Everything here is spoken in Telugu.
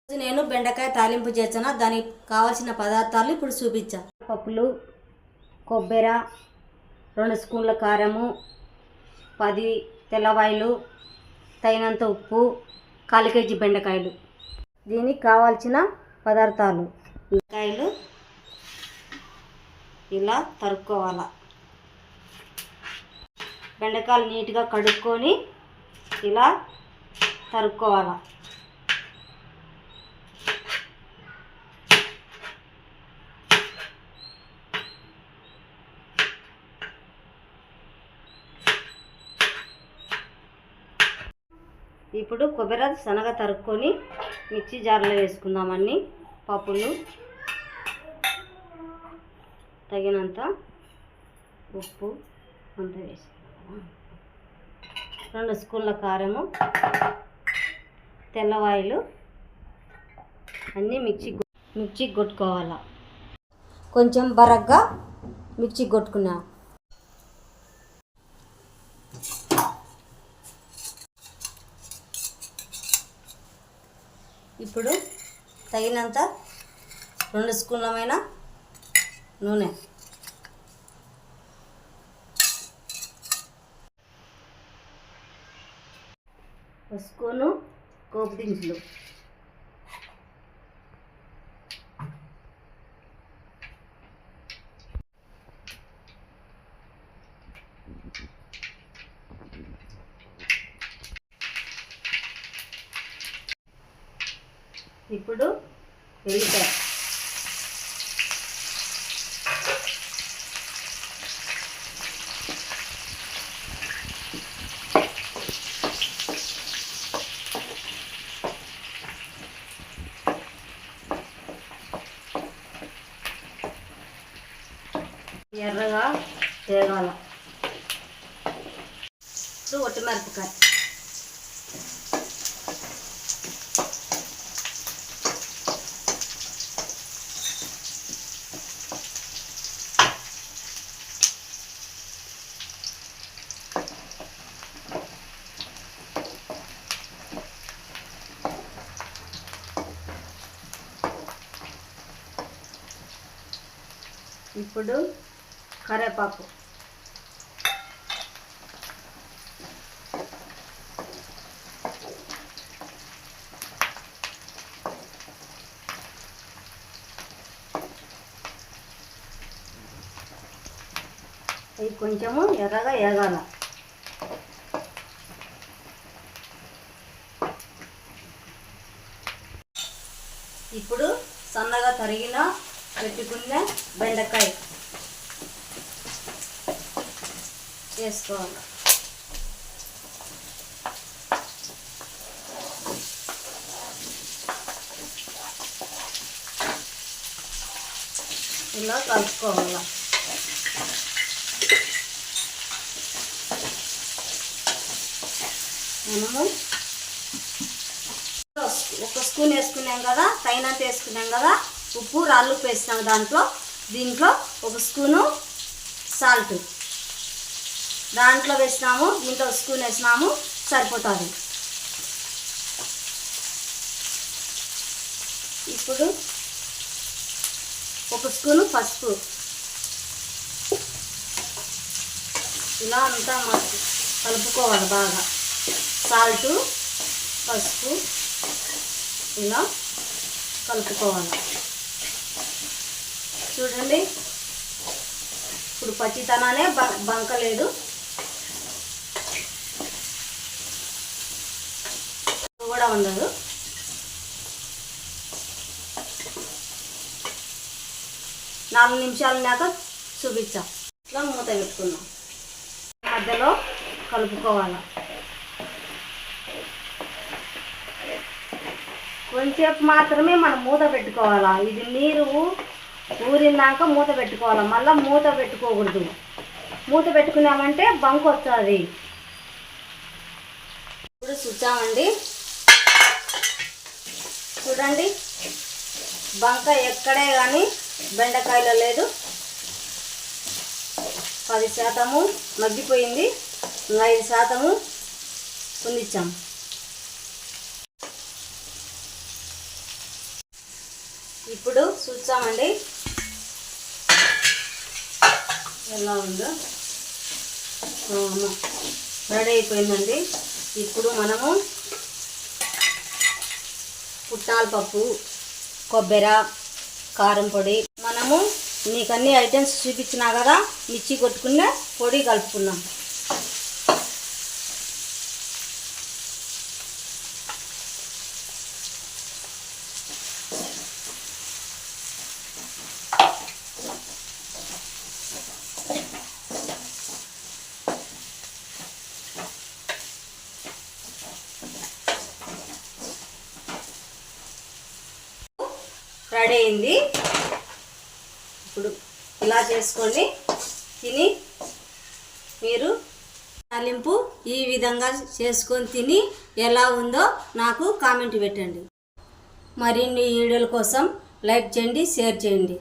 నేను బెండకాయ తాలింపు చేస్తాను. దానికి కావాల్సిన పదార్థాలు ఇప్పుడు చూపించా. పప్పులు, కొబ్బరి, 2 స్పూన్ల కారము, 10 తెల్లవాయలు, తగినంత ఉప్పు, 1/4 కేజీ బెండకాయలు. దీనికి కావాల్సిన పదార్థాలు: బెండకాయలు ఇలా తరుక్కోవాలి. బెండకాయలు నీట్గా కడుక్కొని ఇలా తరుక్కోవాలి. ఇప్పుడు కొబ్బరి సన్నగా తరుక్కొని మిక్సీ జార్లో వేసుకుందామని. పప్పులు, తగినంత ఉప్పు అంతా వేసుకుందాం. 2 స్పూన్ల కారము, తెల్లవాయలు అన్నీ మిక్సీ కొట్టుకోవాలి. కొంచెం బరగ్గా మిక్సీ కొట్టుకున్నా. ఇప్పుడు తగినంత 2 స్పూన్లమైన నూనె, ఒక స్పూను పోపు దినుసులు, ఇప్పుడు వెల్లిపాయ, ఎర్రగా వేగాల. ఇప్పుడు ఒట్టిమిరపకాయ, ఇప్పుడు కరివేపాకు, ఇది కొంచెము ఎర్రగా వేగాల. ఇప్పుడు సన్నగా తరిగిన పెట్టుకున్న బెండకాయ వేసుకోవాలి. ఇలా కలుపుకోవాలి. మనము 1 స్పూన్ వేసుకున్నాం కదా, తగినంత వేసుకున్నాం కదా. ఉప్పు, రాళ్ళుప్పు వేసినాము. దీంట్లో 1 స్పూను సాల్ట్ దాంట్లో వేసినాము. దీంట్లో 1 స్పూన్ వేసినాము, సరిపోతుంది. ఇప్పుడు 1 స్పూను పసుపు, ఇలా అంతా కలుపుకోవాలి బాగా. సాల్టు, పసుపు ఇలా కలుపుకోవాలి. చూడండి, ఇప్పుడు పచ్చితనానే బంకలేదు. కూడా ఉండదు. నాలుగు నిమిషాలున్నాక చూపించాం. ఇట్లా మూత పెట్టుకున్నాం. మధ్యలో కలుపుకోవాలి. కొంచెంసేపు మాత్రమే మనం మూత పెట్టుకోవాలా. ఇది నీరు ఊరిందాక మూత పెట్టుకోవాలి. మళ్ళీ మూత పెట్టుకోకూడదు. మూత పెట్టుకున్నామంటే బంక్ వస్తుంది. ఇప్పుడు చూచామండి. చూడండి, బంక ఎక్కడే కానీ బెండకాయలో లేదు. 10% మగ్గిపోయింది. 5% ఉండిచ్చాం. ఇప్పుడు చూద్దామండి ఎలా ఉందో. రెడీ అయిపోయిందండి. ఇప్పుడు మనము పుట్నాల పప్పు, కొబ్బరి, కారం పొడి, మనము మీకు అన్ని ఐటమ్స్ చూపించినా కదా, మిర్చి కొట్టుకున్న పొడి కలుపుకున్నాం. రెడీ అయింది. ఇప్పుడు ఇలా చేసుకొని తిని మీరు తాలింపు ఈ విధంగా చేసుకొని తిని ఎలా ఉందో నాకు కామెంట్ పెట్టండి. మరిన్ని వీడియోల కోసం లైక్ చేయండి, షేర్ చేయండి.